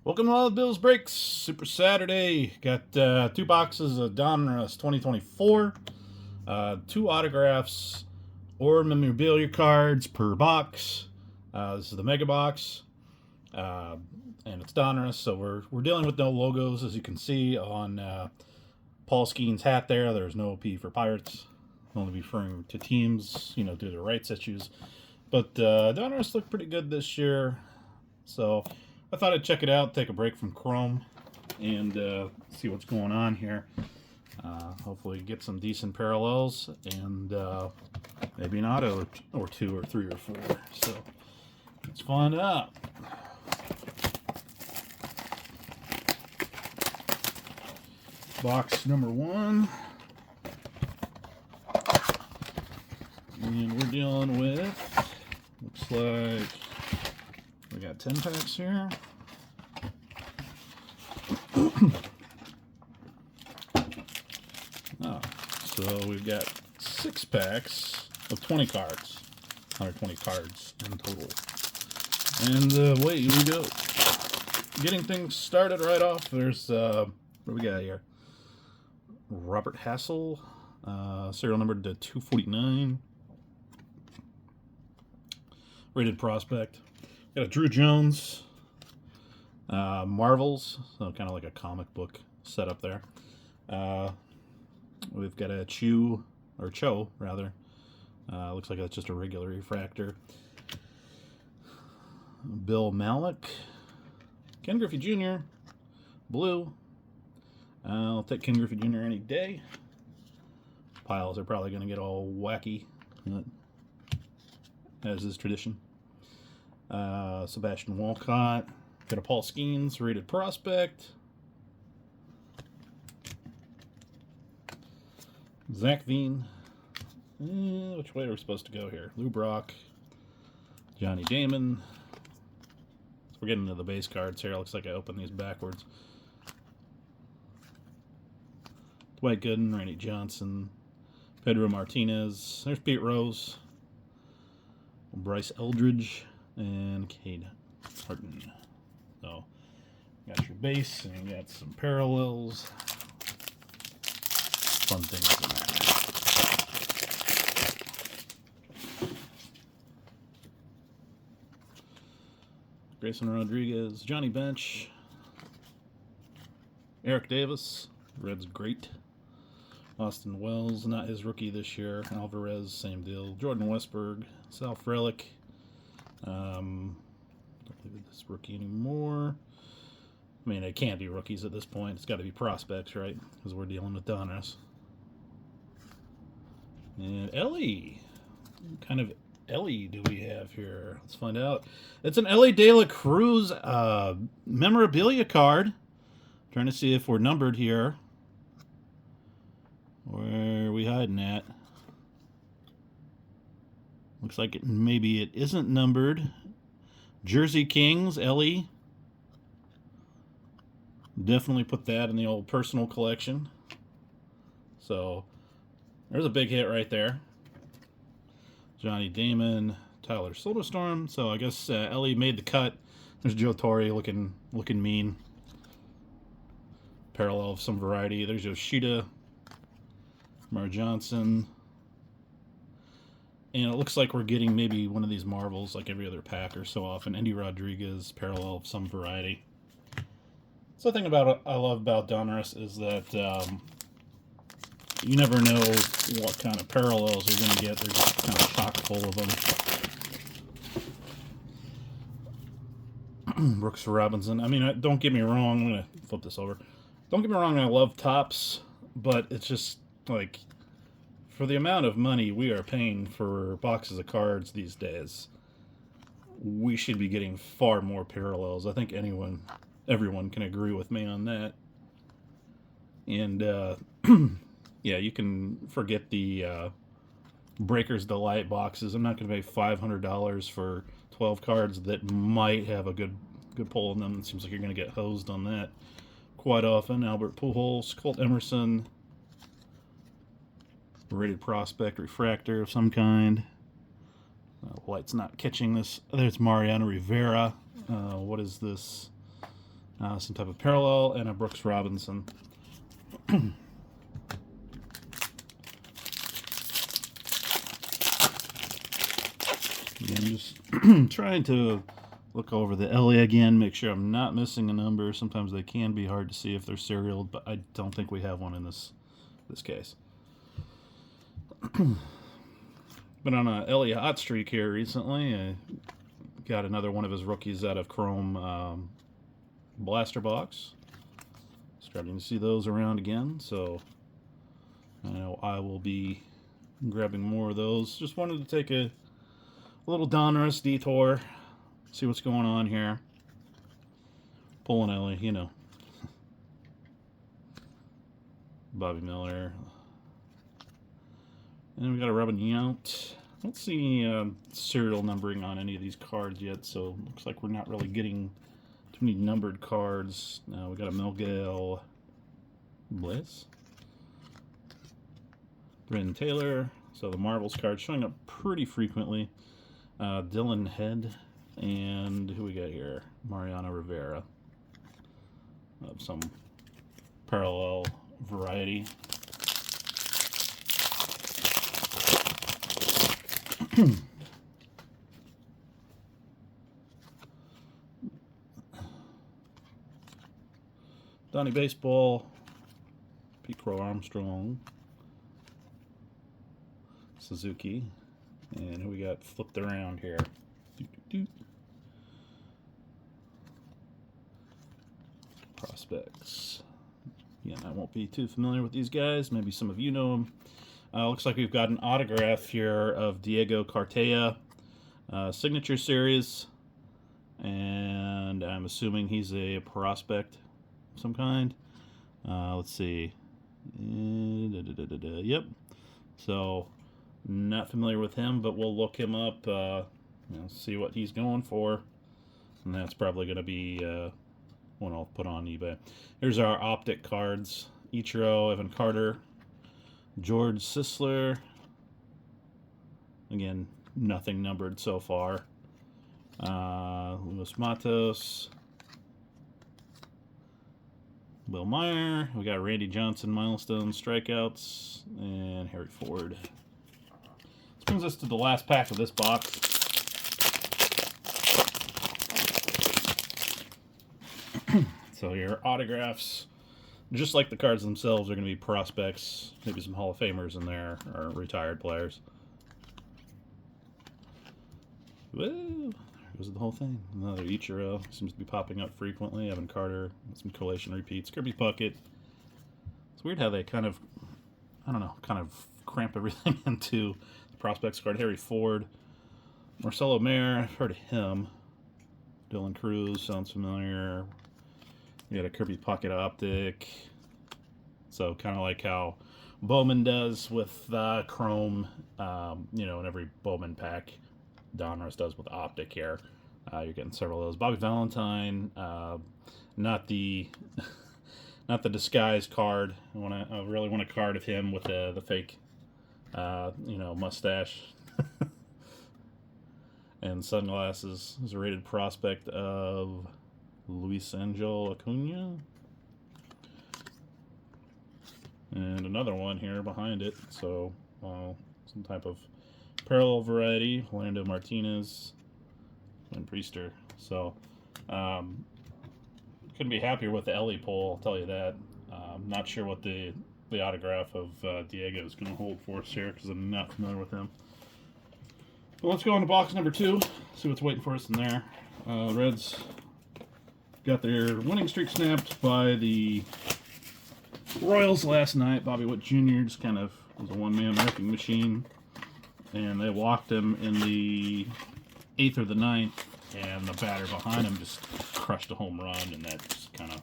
Welcome to all the Bills Breaks. Super Saturday. Got two boxes of Donruss 2024, two autographs or memorabilia cards per box. This is the mega box, and it's Donruss, so we're dealing with no logos, as you can see on Paul Skeen's hat there. There's no P for Pirates. Only referring to teams, due to rights issues. But Donruss looked pretty good this year, so I thought I'd check it out, take a break from Chrome, and see what's going on here. Hopefully get some decent parallels, and maybe an auto or two or three or four. So let's find out. Box number one. And we're dealing with, looks like we got 10 packs here. So we've got 6 packs of 20 cards. 120 cards in total. And away we go. Getting things started right off, there's, what do we got here? Robert Hassel, serial number to 249. Rated prospect. Got a Drew Jones, Marvels, so kind of like a comic book setup there. We've got a Cho, rather. Looks like that's just a regular refractor. Bill Malik, Ken Griffey Jr., blue. I'll take Ken Griffey Jr. any day. Piles are probably going to get all wacky, as is tradition. Sebastian Walcott. Got a Paul Skeens, rated prospect. Zach Veen. Which way are we supposed to go here? Lou Brock. Johnny Damon. So we're getting into the base cards here. Looks like I opened these backwards. Dwight Gooden, Randy Johnson. Pedro Martinez. There's Pete Rose. Bryce Eldridge. And Cade Harton. So, got your base, and you got some parallels. Fun things in there. Grayson Rodriguez, Johnny Bench, Eric Davis, Red's great. Austin Wells, not his rookie this year. Alvarez, same deal. Jordan Westberg, Sal Frelick. Don't believe this rookie anymore. I mean, it can't be rookies at this point. It's got to be prospects, right? Because we're dealing with Donruss. And Elly. What kind of Elly do we have here? Let's find out. It's an Elly De La Cruz memorabilia card. Trying to see if we're numbered here. Where are we hiding at? Looks like maybe it isn't numbered. Jersey Kings, Elly. Definitely put that in the old personal collection. So, there's a big hit right there. Johnny Damon, Tyler Soderstrom. So I guess Elly made the cut. There's Joe Torre looking mean. Parallel of some variety. There's Yoshida, Mar Johnson. And it looks like we're getting maybe one of these Marvels like every other pack or so often. Andy Rodriguez, parallel of some variety. So the thing I love about Donruss is that you never know what kind of parallels you're going to get. They're just kind of chock full of them. Brooks Robinson. I mean, don't get me wrong. I'm going to flip this over. Don't get me wrong, I love Topps, but it's just like, for the amount of money we are paying for boxes of cards these days, we should be getting far more parallels. I think everyone can agree with me on that. And yeah, you can forget the Breaker's Delight boxes. I'm not going to pay $500 for 12 cards that might have a good pull in them. It seems like you're going to get hosed on that quite often. Albert Pujols, Colt Emerson, rated prospect, refractor of some kind. Light's not catching this. There's Mariano Rivera. What is this? some type of parallel, and a Brooks Robinson. Again, just trying to look over the Elly again, make sure I'm not missing a number. Sometimes they can be hard to see if they're serialed, but I don't think we have one in this case. Been on a Elly hot streak here recently. I got another one of his rookies out of Chrome blaster box. Starting to see those around again, so I know I will be grabbing more of those. Just wanted to take a little Donruss detour, see what's going on here. Pulling Elly, you know. Bobby Miller. And we got a rubbing out. I don't see serial numbering on any of these cards yet, so looks like we're not really getting too many numbered cards. Now we got a Miguel Bliss. Brandon Taylor. So the Marvels card showing up pretty frequently. Dylan Head, and who we got here? Mariano Rivera, of some parallel variety. Donnie Baseball, Pete Crow Armstrong, Suzuki. And who we got flipped around here? Prospects. Yeah, I won't be too familiar with these guys. Maybe some of you know them. Looks like we've got an autograph here of Diego Cartaya, signature series, and I'm assuming he's a prospect of some kind. Let's see. Yep. So. Not familiar with him, but we'll look him up, see what he's going for. And that's probably going to be one I'll put on eBay. Here's our optic cards. Ichiro, Evan Carter, George Sisler. Again, nothing numbered so far. Luis Matos. Will Meyer. We got Randy Johnson, milestone strikeouts, and Harry Ford. Brings us to the last pack of this box. So your autographs, just like the cards themselves, are going to be prospects, maybe some Hall of Famers in there, or retired players. Woo! There goes the whole thing. Another Ichiro seems to be popping up frequently. Evan Carter, some collation repeats. Kirby Puckett. It's weird how they kind of, I don't know, kind of cramp everything into prospects card. Harry Ford, Marcelo Mayer, I've heard of him. Dylan Cruz sounds familiar. We got a Kirby Puckett optic. So kind of like how Bowman does with Chrome, in every Bowman pack. Donruss does with optic here. You're getting several of those. Bobby Valentine, not the disguise card. I really want a card of him with the fake. Mustache and sunglasses. Is a rated prospect of Luis Angel Acuna. And another one here behind it. So, some type of parallel variety. Orlando Martinez and Priester. So, couldn't be happier with the Elly pull, I'll tell you that. Not sure what the autograph of Diego is going to hold for us here because I'm not familiar with him. But let's go on to box number 2, see what's waiting for us in there. Reds got their winning streak snapped by the Royals last night. Bobby Witt Jr. just kind of was a one-man wrecking machine, and they walked him in the 8th or the 9th, and the batter behind him just crushed a home run, and that just kind of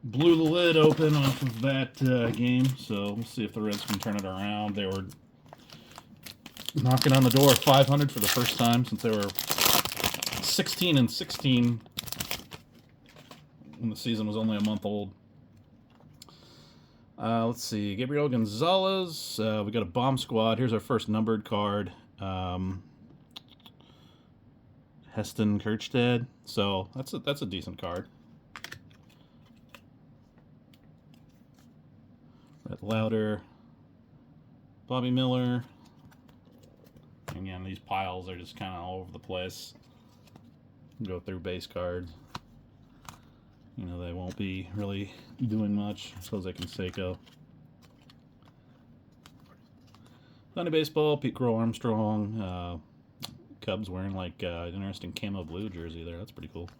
blew the lid open off of that game. So we'll see if the Reds can turn it around. They were knocking on the door of 500 for the first time since they were 16-16 when the season was only a month old. Let's see, Gabriel Gonzalez. We got a bomb squad. Here's our first numbered card. Heston Kjerstad. So that's a decent card. Louder, Bobby Miller. Again, these piles are just kind of all over the place. Go through base cards. You know, they won't be really doing much. Jose Canseco. Sunday Baseball, Pete Crow Armstrong. Cubs wearing like an interesting camo blue jersey there. That's pretty cool.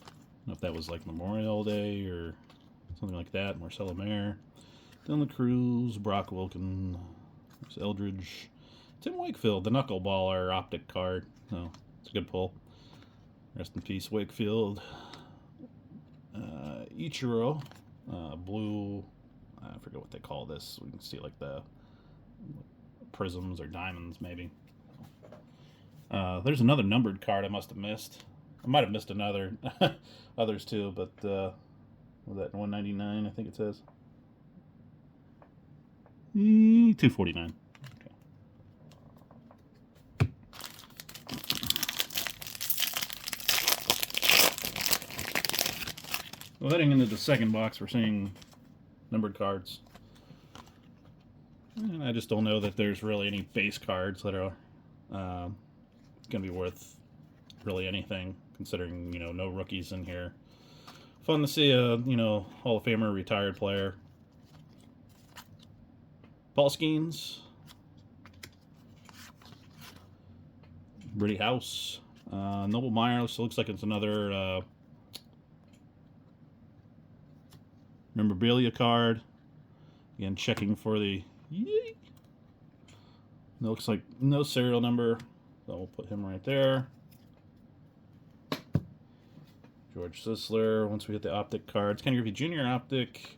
I don't know if that was like Memorial Day or something like that. Marcelo Mayer. Dylan Cruz, Brock Wilken, there's Eldridge. Tim Wakefield, the knuckleballer optic card. So it's a good pull. Rest in peace, Wakefield. Ichiro, blue. I forget what they call this. We can see like the prisms or diamonds, maybe. There's another numbered card I must have missed. I might have missed another, others too, but was that 199? I think it says 249. Well, heading into the second box, we're seeing numbered cards. And I just don't know that there's really any base cards that are going to be worth really anything, considering, you know, no rookies in here. Fun to see a, you know, Hall of Famer, retired player. Paul Skeens. Brady House. Noble Myers. Looks like it's another memorabilia card. Again, checking for the... Yay! Looks like no serial number. So we'll put him right there. George Sisler. Once we hit the optic cards. Ken Griffey Jr. optic.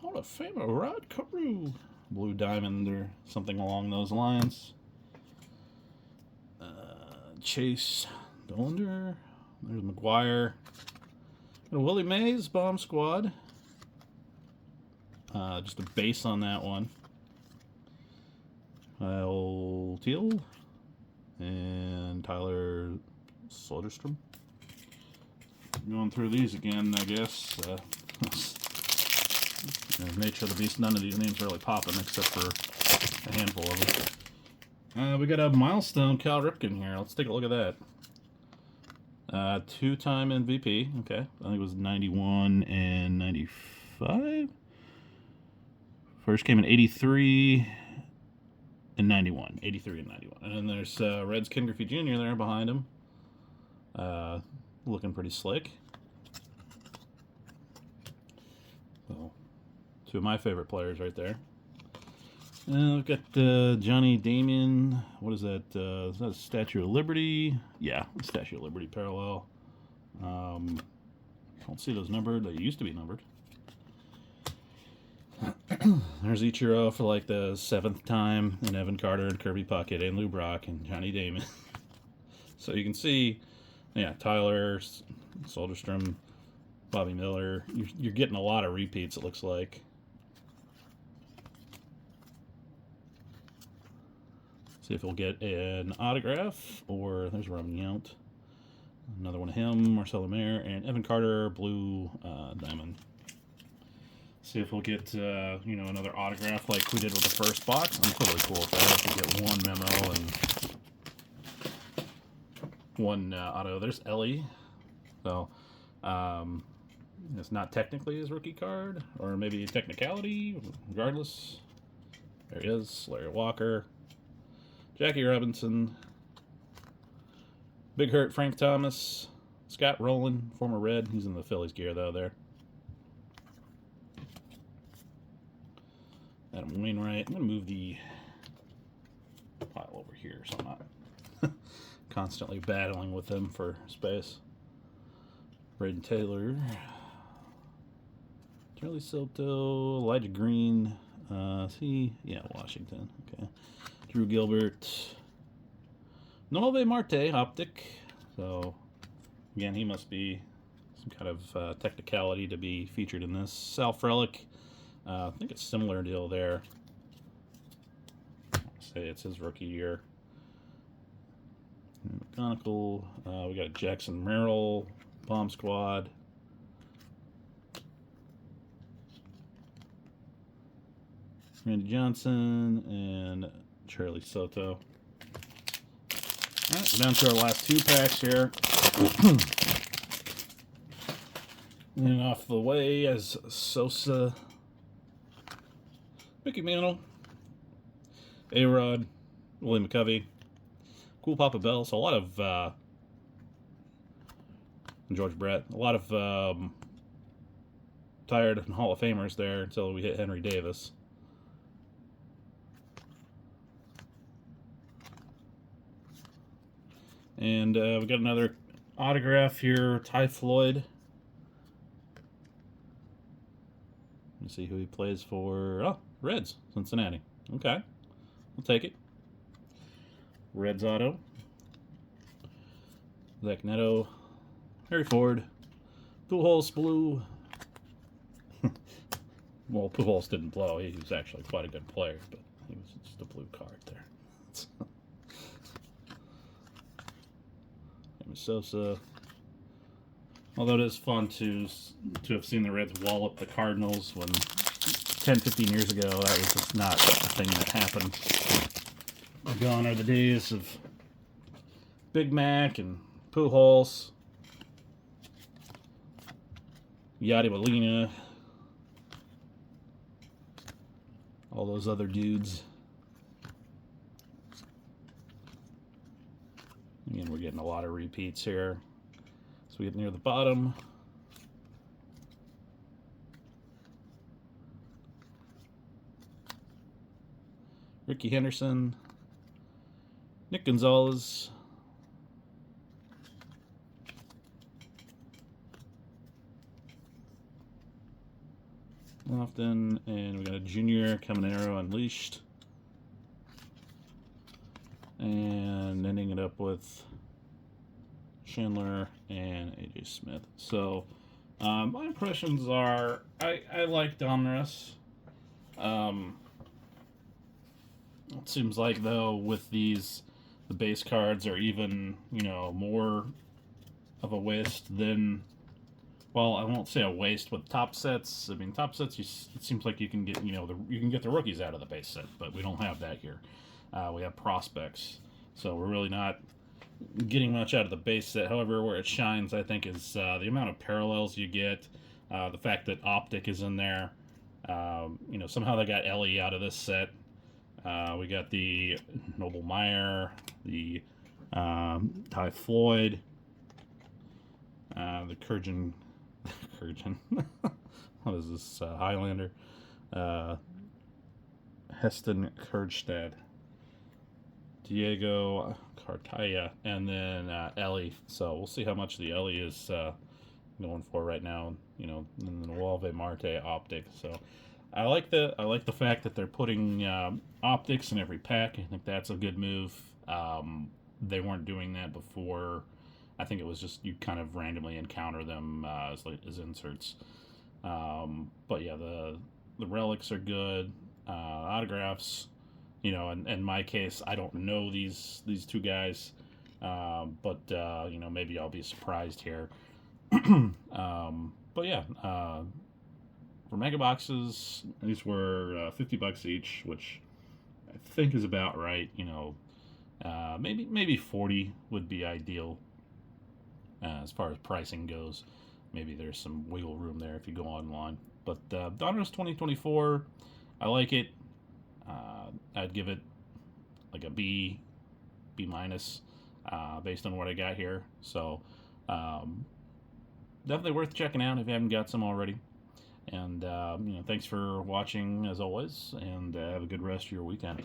Hall of Famer Rod Carew. Blue diamond or something along those lines. Chase Dollander. There's McGuire. Willie Mays, Bomb Squad. Just a base on that one. Kyle Teal and Tyler Soderstrom. Going through these again, I guess. The nature of the beast, none of these names are really popping except for a handful of them. We got a milestone Cal Ripken here. Let's take a look at that. Two-time MVP. Okay, I think it was 91 and 95. First came in 83 and 91. 83 and 91. And then there's Reds Ken Griffey Jr. there behind him. Looking pretty slick. So, two of my favorite players right there. We've got Johnny Damien. What is that? Is that a Statue of Liberty? Yeah, Statue of Liberty parallel. Don't see those numbered. They used to be numbered. There's Ichiro for like the 7th time, and Evan Carter and Kirby Puckett and Lou Brock and Johnny Damon. So you can see, yeah, Tyler, Soderstrom, Bobby Miller. You're getting a lot of repeats, it looks like. See if we'll get an autograph, or there's Roman Yount. Another one of him, Marcelo Mayer, and Evan Carter, blue diamond. See if we'll get, you know, another autograph like we did with the first box. I'm totally cool with that. If we get one memo and one auto. There's Elly. So, it's not technically his rookie card, or maybe technicality, regardless. There he is, Larry Walker. Jackie Robinson. Big Hurt Frank Thomas. Scott Rowland, former Red. He's in the Phillies gear, though, there. Adam Wainwright. I'm going to move the pile over here so I'm not constantly battling with them for space. Braden Taylor. Charlie Soto. Elijah Green. Yeah, Washington. Okay. Drew Gilbert. Nove Marte, optic. So, again, he must be some kind of technicality to be featured in this. Sal Frelick. I think it's similar deal there. Say it's his rookie year. McGonigal. We got Jackson Merrill, Bomb Squad. Randy Johnson, and Charlie Soto. All right, we're down to our last 2 packs here. And off the way as Sosa, Mickey Mantle, A-Rod, Willie McCovey, Cool Papa Bell. So a lot of George Brett, a lot of tired Hall of Famers there until we hit Henry Davis. And we got another autograph here, Floyd. Let me see who he plays for. Oh, Reds, Cincinnati. Okay, we'll take it. Reds auto. Zach Neto, Harry Ford, Pujols blue. Well, Pujols didn't blow. He was actually quite a good player, but he was just a blue card there. Sosa. Although it is fun to have seen the Reds wallop the Cardinals when 10, 15 years ago that was just not a thing that happened. Gone are the days of Big Mac and Pujols, Yadi Molina, all those other dudes. Again, we're getting a lot of repeats here. So we get near the bottom. Ricky Henderson, Nick Gonzalez, Lofton, and we got a Junior Caminero Unleashed. And ending it up with Chandler and AJ Smith. So my impressions are I like Donruss. It seems like though with these the base cards are even more of a waste than, well, I won't say a waste with top sets. I mean, top sets it seems like you can get you can get the rookies out of the base set, but we don't have that here. We have prospects, so we're really not getting much out of the base set. However, where it shines, I think, is the amount of parallels you get, the fact that Optic is in there. Somehow they got Elly out of this set. We got the Noble Meyer, the Ty Floyd, the Kurgan, what is this, Highlander? Heston Kjerstad, Diego Cartaya, and then Elly. So we'll see how much the Elly is going for right now. In the Nuove Marte Optic. So I like the fact that they're putting optics in every pack. I think that's a good move. They weren't doing that before. I think it was just you kind of randomly encounter them as inserts. But yeah, the relics are good. Autographs. In my case, I don't know these 2 guys, but maybe I'll be surprised here. But yeah, for mega boxes, these were $50 each, which I think is about right. Maybe 40 would be ideal as far as pricing goes. Maybe there's some wiggle room there if you go online. But Donruss 2024, I like it. I'd give it like a B minus based on what I got here. So definitely worth checking out if you haven't got some already. And thanks for watching as always, and have a good rest of your weekend.